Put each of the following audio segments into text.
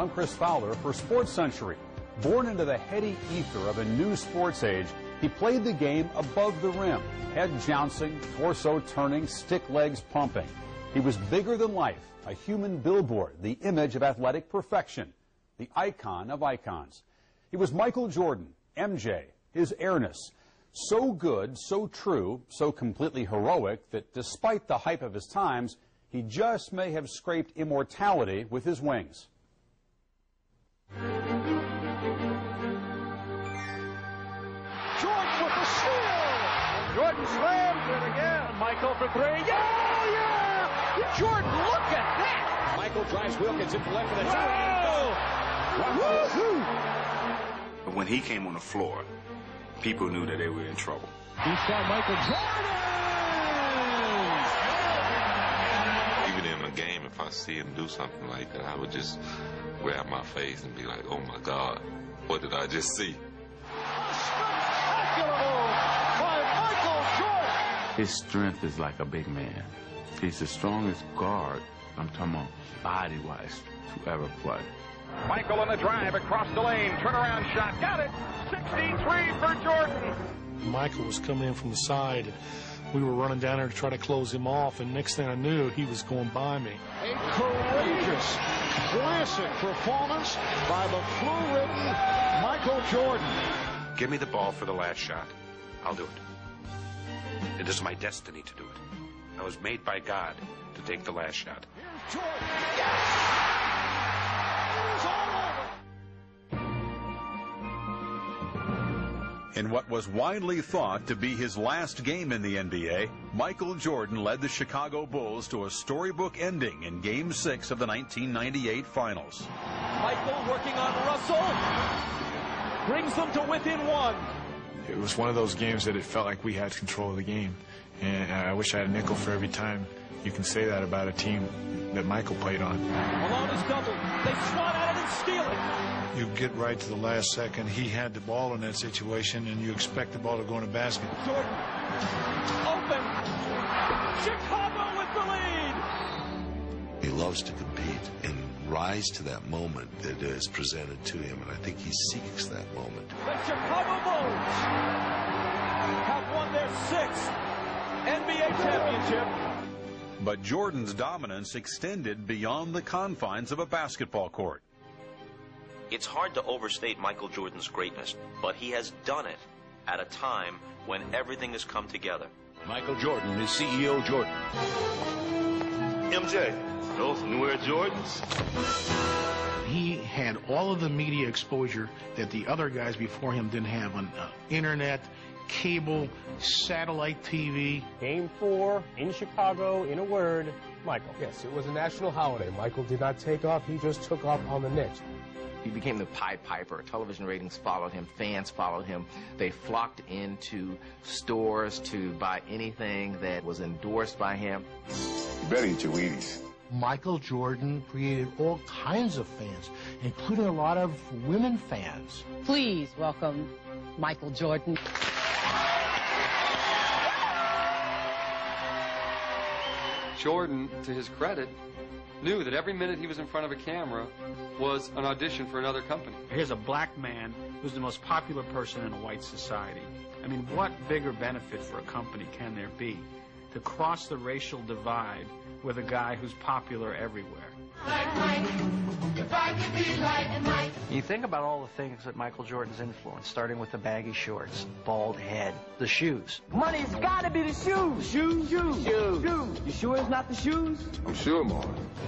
I'm Chris Fowler for Sports Century. Born into the heady ether of a new sports age, he played the game above the rim, head jouncing, torso turning, stick legs pumping. He was bigger than life, a human billboard, the image of athletic perfection, the icon of icons. He was Michael Jordan, MJ, his airness. So good, so true, so completely heroic that despite the hype of his times, he just may have scraped immortality with his wings. Jordan with the steal. Jordan slams it again. Michael for three. Yeah! Jordan, look at that. Michael drives Wilkins into left for the Woo-hoo! But when he came on the floor, people knew that they were in trouble. He saw Michael Jordan. Even in a game, if I see him do something like that, I would just grab my face and be like, oh my God, what did I just see? His strength is like a big man. He's the strongest guard, I'm talking about body-wise, to ever play. Michael on the drive across the lane, turnaround shot, got it, 63 for Jordan. Michael was coming in from the side, and we were running down there to try to close him off, and next thing I knew, he was going by me. A courageous, classic performance by the flu-ridden Michael Jordan. Give me the ball for the last shot. I'll do it. It is my destiny to do it. I was made by God to take the last shot. Here's Jordan. Yes! It is all over. In what was widely thought to be his last game in the NBA, Michael Jordan led the Chicago Bulls to a storybook ending in Game 6 of the 1998 Finals. Michael working on Russell. Brings them to within one. It was one of those games that it felt like we had control of the game. And I wish I had a nickel for every time you can say that about a team that Michael played on. Malone is doubled. They swat at it and steal it. You get right to the last second. He had the ball in that situation, and you expect the ball to go in the basket. Jordan. Open. Chicago with the lead. He loves to compete and rise to that moment that is presented to him, and I think he seeks that moment. The Chicago Bulls have won their 6th NBA championship. But Jordan's dominance extended beyond the confines of a basketball court. It's hard to overstate Michael Jordan's greatness, but he has done it at a time when everything has come together. Michael Jordan is CEO Jordan. MJ, those new Air Jordans? He had all of the media exposure that the other guys before him didn't have on internet, cable, satellite TV. Game 4 in Chicago, in a word, Michael. Yes, it was a national holiday. Michael did not take off. He just took off on the Knicks. He became the Pied Piper. Television ratings followed him. Fans followed him. They flocked into stores to buy anything that was endorsed by him. You better eat your Wheaties. Michael Jordan created all kinds of fans, including a lot of women fans. Please welcome Michael Jordan. Jordan, to his credit, knew that every minute he was in front of a camera was an audition for another company. Here's a black man who's the most popular person in a white society. I mean, what bigger benefit for a company can there be to cross the racial divide with a guy who's popular everywhere? You think about all the things that Michael Jordan's influenced, starting with the baggy shorts, bald head, the shoes. Money's gotta be the shoes. Shoes. You sure it's not the shoes? I'm sure, Mark.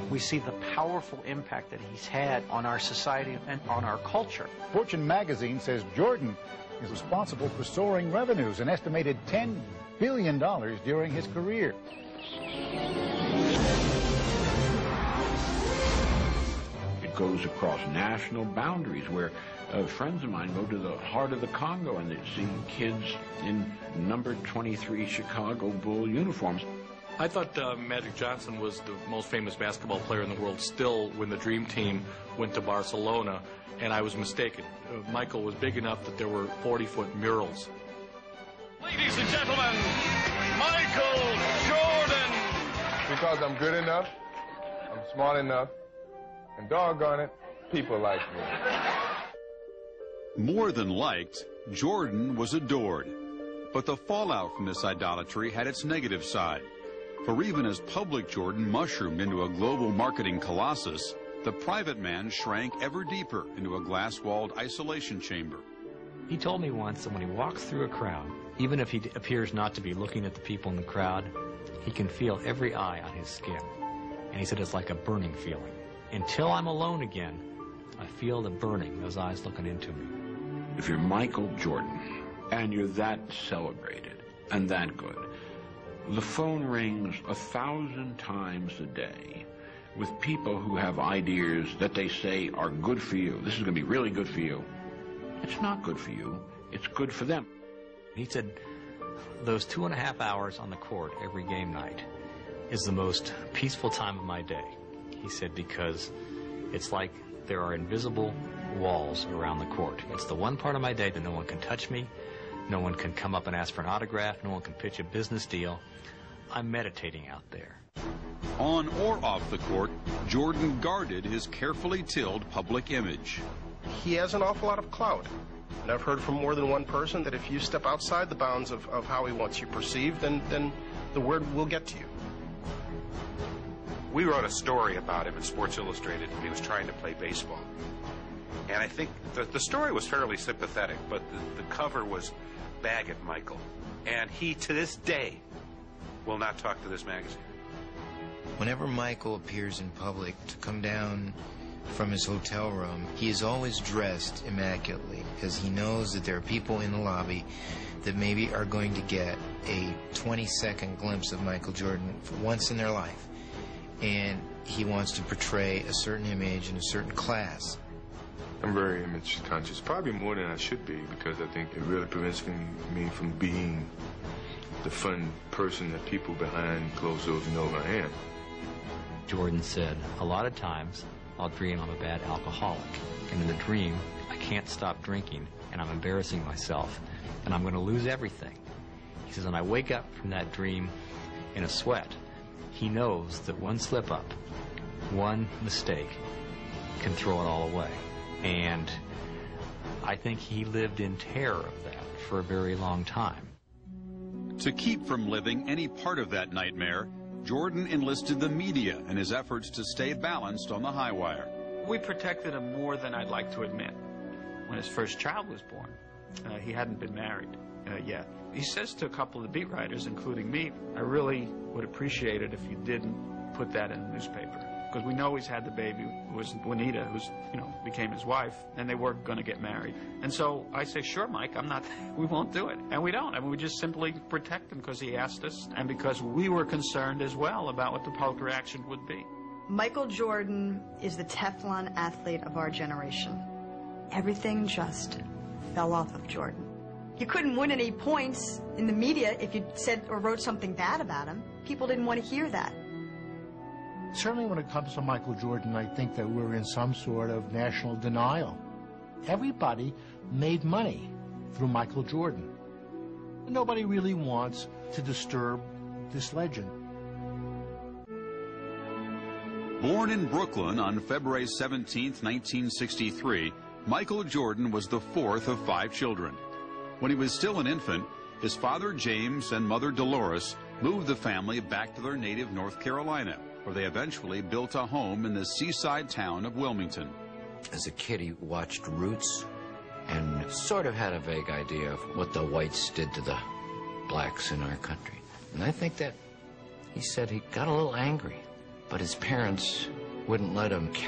We see the powerful impact that he's had on our society and on our culture. Fortune magazine says Jordan is responsible for soaring revenues, an estimated $10 billion during his career. It goes across national boundaries where friends of mine go to the heart of the Congo and they see kids in number 23 Chicago Bull uniforms. I thought Magic Johnson was the most famous basketball player in the world still when the Dream Team went to Barcelona, and I was mistaken. Michael was big enough that there were 40-foot murals. Ladies and gentlemen, Michael Jordan. Because I'm good enough, I'm smart enough, and doggone it, People like me. More than liked, Jordan was adored. But the fallout from this idolatry had its negative side. For even as public Jordan mushroomed into a global marketing colossus, the private man shrank ever deeper into a glass-walled isolation chamber. He told me once that when he walks through a crowd, even if he appears not to be looking at the people in the crowd, he can feel every eye on his skin. And he said it's like a burning feeling. Until I'm alone again, I feel the burning, those eyes looking into me. If you're Michael Jordan, and you're that celebrated and that good, the phone rings 1,000 times a day with people who have ideas that they say are good for you. This is going to be really good for you. It's not good for you. It's good for them. He said those 2.5 hours on the court every game night is the most peaceful time of my day. He said because it's like there are invisible walls around the court. It's the one part of my day that no one can touch me, no one can come up and ask for an autograph, no one can pitch a business deal. I'm meditating out there. On or off the court, Jordan guarded his carefully tilled public image. He has an awful lot of clout. And I've heard from more than one person that if you step outside the bounds of how he wants you perceived, then the word will get to you. We wrote a story about him in Sports Illustrated when he was trying to play baseball. And I think the story was fairly sympathetic, but the cover was Bag It, Michael. And he, to this day, will not talk to this magazine. Whenever Michael appears in public to come down from his hotel room, he is always dressed immaculately because he knows that there are people in the lobby that maybe are going to get a 20-second glimpse of Michael Jordan for once in their life. And he wants to portray a certain image in a certain class. I'm very image conscious, probably more than I should be, because I think it really prevents me from being the fun person that people behind closed doors know I am. Jordan said, a lot of times I'll dream I'm a bad alcoholic, and in the dream I can't stop drinking and I'm embarrassing myself and I'm going to lose everything. He says, and I wake up from that dream in a sweat. He knows that one slip up, one mistake can throw it all away. And I think he lived in terror of that for a very long time. To keep from living any part of that nightmare, Jordan enlisted the media in his efforts to stay balanced on the high wire. We protected him more than I'd like to admit. When his first child was born, he hadn't been married yet. He says to a couple of the beat writers, including me, I really would appreciate it if you didn't put that in the newspaper. Because we know he's had the baby, who was Juanita, who's, became his wife, and they were going to get married. And so I say, sure, Mike, we won't do it. And we don't. I mean, we just simply protect him because he asked us and because we were concerned as well about what the public reaction would be. Michael Jordan is the Teflon athlete of our generation. Everything just fell off of Jordan. You couldn't win any points in the media if you said or wrote something bad about him. People didn't want to hear that. Certainly when it comes to Michael Jordan, I think that we're in some sort of national denial. Everybody made money through Michael Jordan. Nobody really wants to disturb this legend. Born in Brooklyn on February 17, 1963, Michael Jordan was the fourth of 5 children. When he was still an infant, his father James and mother Dolores moved the family back to their native North Carolina, where they eventually built a home in the seaside town of Wilmington. As a kid, he watched Roots and sort of had a vague idea of what the whites did to the blacks in our country. And I think that he said he got a little angry, but his parents wouldn't let him carry